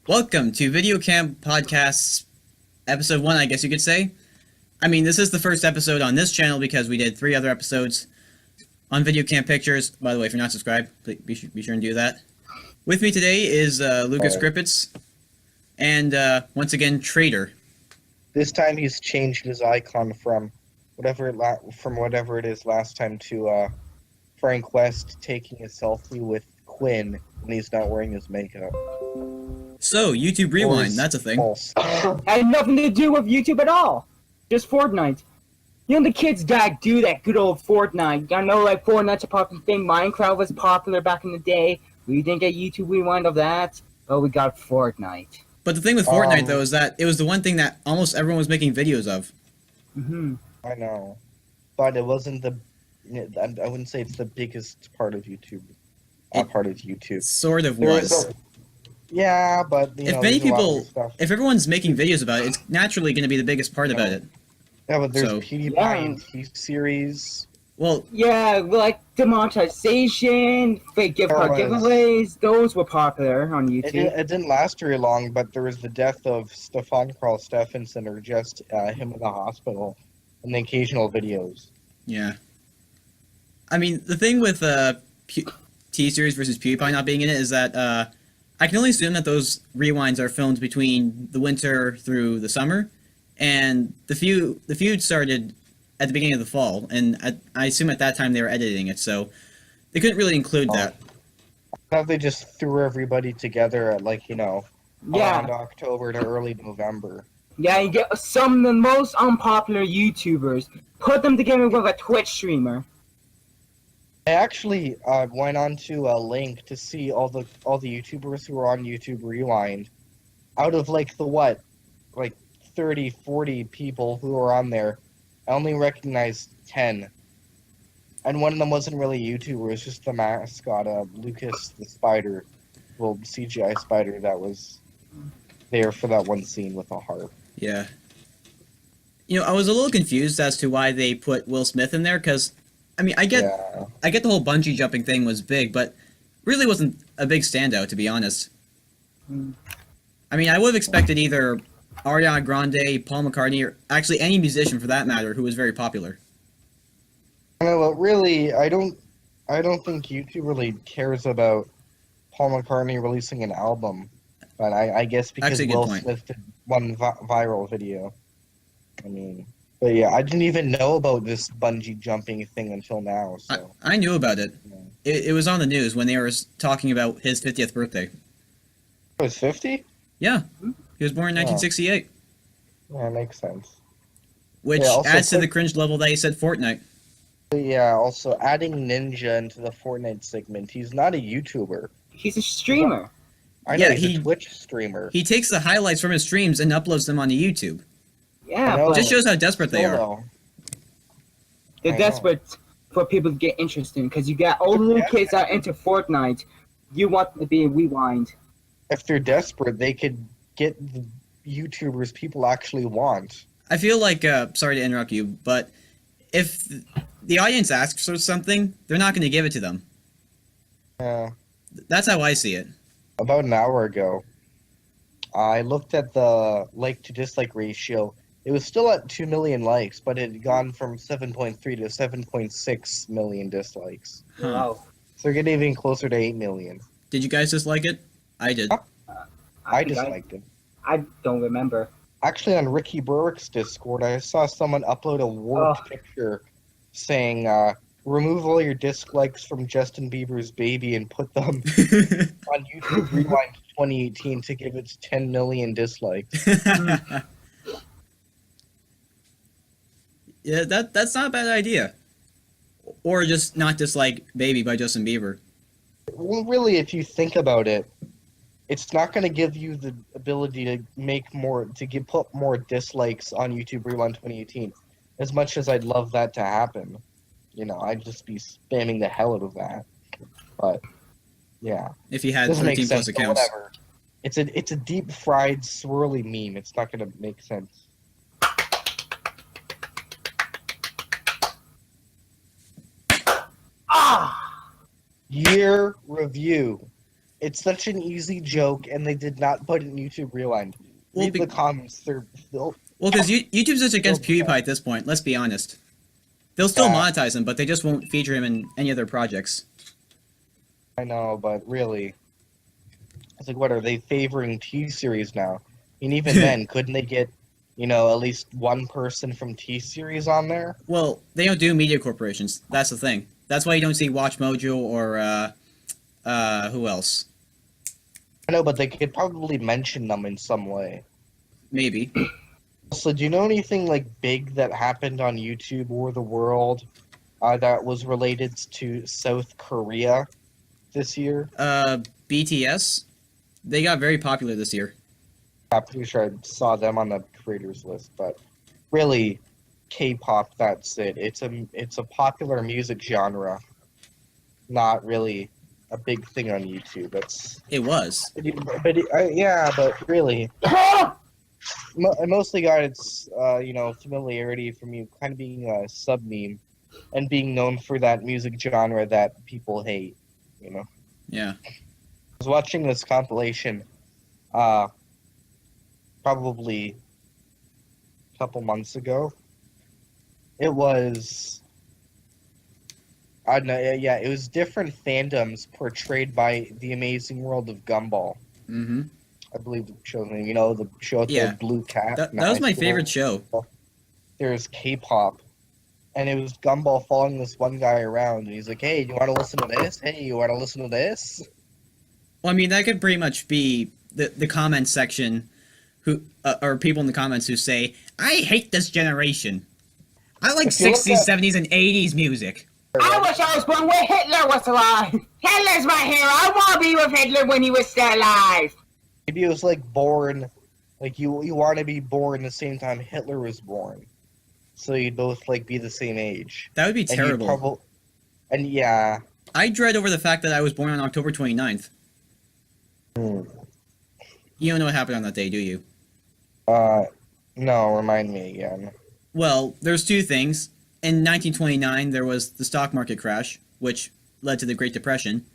Welcome to Video Camp Podcasts, episode 1, I guess you could say. I mean, this is the first episode on this channel because we did 3 other episodes on Video Camp Pictures. By the way, if you're not subscribed, please be sure and do that. With me today is Lucas Krippitz and, once again, Trader. This time he's changed his icon from whatever it is last time to Frank West taking a selfie with Quinn when he's not wearing his makeup. So, YouTube Rewind, that's a thing. False. Had nothing to do with YouTube at all. Just Fortnite. You know, the kids that do that good old Fortnite. I know, like, Fortnite's a popular thing. Minecraft was popular back in the day. We didn't get YouTube Rewind of that, but we got Fortnite. But the thing with Fortnite, though, is that it was the one thing that almost everyone was making videos of. I know. But it wasn't I wouldn't say it's the biggest part of YouTube. Part of YouTube. Sort of was. Yeah, but if many people, if everyone's making videos about it, it's naturally going to be the biggest part about it. Yeah, but there's PewDiePie and T-Series. Well, yeah, like demonetization, fake gift card giveaways, those were popular on YouTube. It didn't last very long, but there was the death of Stefan Carl Stephenson, or just him in the hospital, and the occasional videos. Yeah. I mean, the thing with T-Series versus PewDiePie not being in it is that I can only assume that those rewinds are filmed between the winter through the summer, and the feud started at the beginning of the fall, and I assume at that time they were editing it, so they couldn't really include that. I thought they just threw everybody together at, around October to early November. Yeah, you get some of the most unpopular YouTubers, put them together with a Twitch streamer. I actually went onto a link to see all the YouTubers who were on YouTube Rewind. Out of 30, 40 people who were on there, I only recognized 10. And one of them wasn't really a YouTuber, it was just the mascot, Lucas the spider, CGI spider that was there for that one scene with a harp. Yeah. You know, I was a little confused as to why they put Will Smith in there, because I mean, I get the whole bungee jumping thing was big, but really wasn't a big standout, to be honest. I mean, I would have expected either Ariana Grande, Paul McCartney, or actually any musician for that matter who was very popular. Well, really, I don't think YouTube really cares about Paul McCartney releasing an album, but I guess because Will Smith did one viral video. I mean. But yeah, I didn't even know about this bungee jumping thing until now. So I knew about it. Yeah. It was on the news when they were talking about his 50th birthday. It was 50? Yeah. He was born in 1968. Yeah, makes sense. Which adds to the cringe level that he said Fortnite. Yeah, also adding Ninja into the Fortnite segment. He's not a YouTuber. He's a streamer. I know, he's a Twitch streamer. He takes the highlights from his streams and uploads them onto YouTube. Yeah, it just shows how desperate they are. They're desperate for people to get interested in, because you got all the little kids that are into Fortnite. You want them to be a Rewind. If they're desperate, they could get the YouTubers people actually want. I feel like, sorry to interrupt you, but if the audience asks for something, they're not going to give it to them. Yeah. That's how I see it. About an hour ago, I looked at the like-to-dislike ratio. It was still at 2 million likes, but it had gone from 7.3 to 7.6 million dislikes. Wow. So they're getting even closer to 8 million. Did you guys dislike it? I did. I disliked it. I don't remember. Actually, on Ricky Berwick's Discord, I saw someone upload a warped picture saying, remove all your dislikes from Justin Bieber's Baby and put them on YouTube Rewind 2018 to give it 10 million dislikes. Yeah, that's not a bad idea. Or just not dislike Baby by Justin Bieber. Well, really, if you think about it, it's not going to give you the ability to put more dislikes on YouTube Rewind 2018. As much as I'd love that to happen, I'd just be spamming the hell out of that. But yeah, if you had 13 plus accounts, whatever. It's a deep fried swirly meme. It's not going to make sense. Year review. It's such an easy joke, and they did not put it in YouTube Rewind. Well, Read the comments. They're well, because YouTube's just against PewDiePie at this point. Let's be honest. They'll still monetize him, but they just won't feature him in any of their projects. I know, but really, it's like, what are they favoring T-Series now? And even then, couldn't they get, at least one person from T-Series on there? Well, they don't do media corporations. That's the thing. That's why you don't see Watch Mojo or who else? I know, but they could probably mention them in some way. Maybe. So, do you know anything like big that happened on YouTube or the world that was related to South Korea this year? BTS. They got very popular this year. I'm pretty sure I saw them on the creators list, but really, K-pop. That's it. It's a popular music genre, not really a big thing on YouTube. It was. But really. I mostly got its, familiarity from you kind of being a sub-meme and being known for that music genre that people hate, Yeah. I was watching this compilation, probably a couple months ago. It was, I don't know, yeah, it was different fandoms portrayed by The Amazing World of Gumball. Mm-hmm. I believe the show's name, the show with the blue cat. That was my favorite show. There's K-pop, and it was Gumball following this one guy around, and he's like, hey, you want to listen to this? Hey, you want to listen to this? Well, I mean, that could pretty much be the comment section, or people in the comments who say, I hate this generation. I like 60s, 70s, and 80s music. I wish I was born when Hitler was alive. Hitler's my hero. I want to be with Hitler when he was still alive. Maybe it was like born, like you want to be born the same time Hitler was born, so you'd both like be the same age. That would be terrible. And yeah, I dread over the fact that I was born on October 29th. You don't know what happened on that day, do you? No, remind me again. Well, there's two things. In 1929, there was the stock market crash, which led to the Great Depression.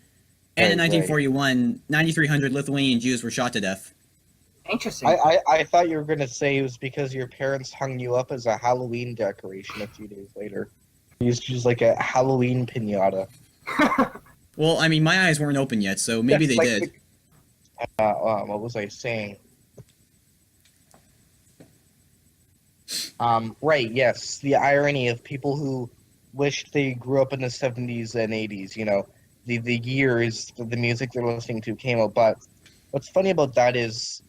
And in 1941, 9,300 Lithuanian Jews were shot to death. Interesting. I thought you were going to say it was because your parents hung you up as a Halloween decoration a few days later. You used to use like a Halloween piñata. Well, I mean, my eyes weren't open yet, so maybe they did. What was I saying? Right, yes. The irony of people who wished they grew up in the 70s and 80s, the years the music they're listening to came out. But what's funny about that is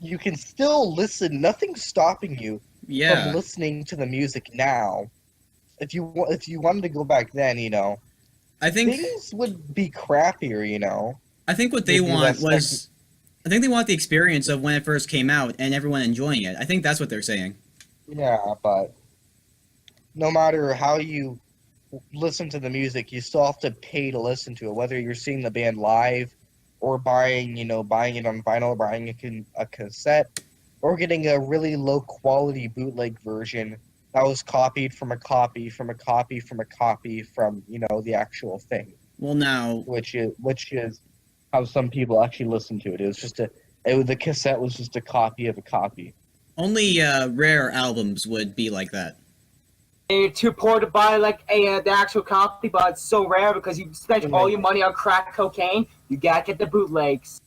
you can still listen. Nothing's stopping you from listening to the music now. If you wanted to go back then, I think things would be crappier. I think what they want was, I think they want the experience of when it first came out and everyone enjoying it. I think that's what they're saying. Yeah, but no matter how you listen to the music, you still have to pay to listen to it, whether you're seeing the band live or buying it on vinyl, buying a cassette, or getting a really low quality bootleg version that was copied from a copy from a copy from a copy from the actual thing. Well, now, which is how some people actually listen to it. It was just the cassette was just a copy of a copy. Only rare albums would be like that. You're too poor to buy the actual copy, but it's so rare because you spent all your money on crack cocaine. You gotta get the bootlegs.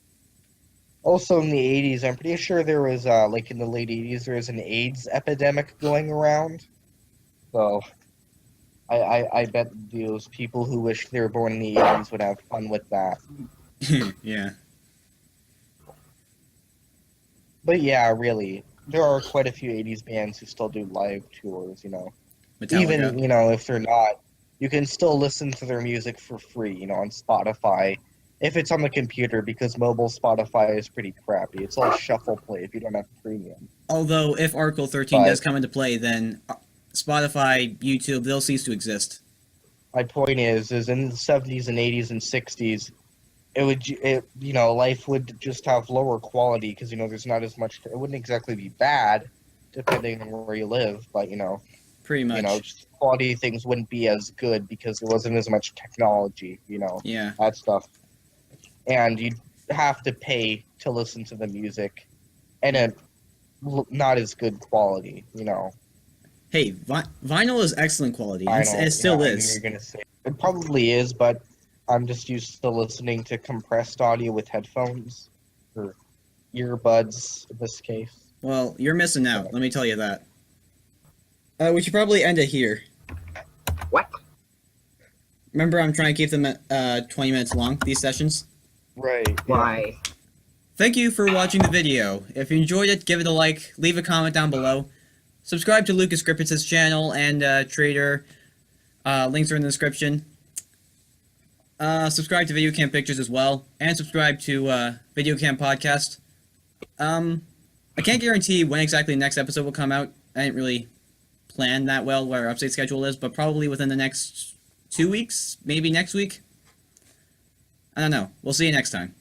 Also in the 80s, I'm pretty sure there was in the late 80s there was an AIDS epidemic going around. So I bet those people who wish they were born in the 80s would have fun with that. Yeah. But yeah, really, there are quite a few 80s bands who still do live tours, Metallica. Even, if they're not, you can still listen to their music for free, on Spotify, if it's on the computer, because mobile Spotify is pretty crappy. It's all shuffle play if you don't have premium. Although, if Article 13 does come into play, then Spotify, YouTube, they'll cease to exist. My point is in the 70s and 80s and 60s, life would just have lower quality because, there's not as much, it wouldn't exactly be bad, depending on where you live, but, pretty much. Just quality things wouldn't be as good because there wasn't as much technology, Yeah. that stuff. and you have to pay to listen to the music, and it not as good quality, you know. Hey, vinyl is excellent quality, and it still is. You're gonna say it probably is, but I'm just used to listening to compressed audio with headphones or earbuds in this case. Well, you're missing out. Let me tell you that. We should probably end it here. What? Remember, I'm trying to keep them at 20 minutes long, these sessions. Right. Why? Thank you for watching the video. If you enjoyed it, give it a like, leave a comment down below. Subscribe to Lucas Griffiths' channel and Trader. Links are in the description. Subscribe to Video Camp Pictures as well, and subscribe to Video Camp Podcast. I can't guarantee when exactly the next episode will come out. I didn't really plan that well what our update schedule is, but probably within the next 2 weeks, maybe next week. I don't know. We'll see you next time.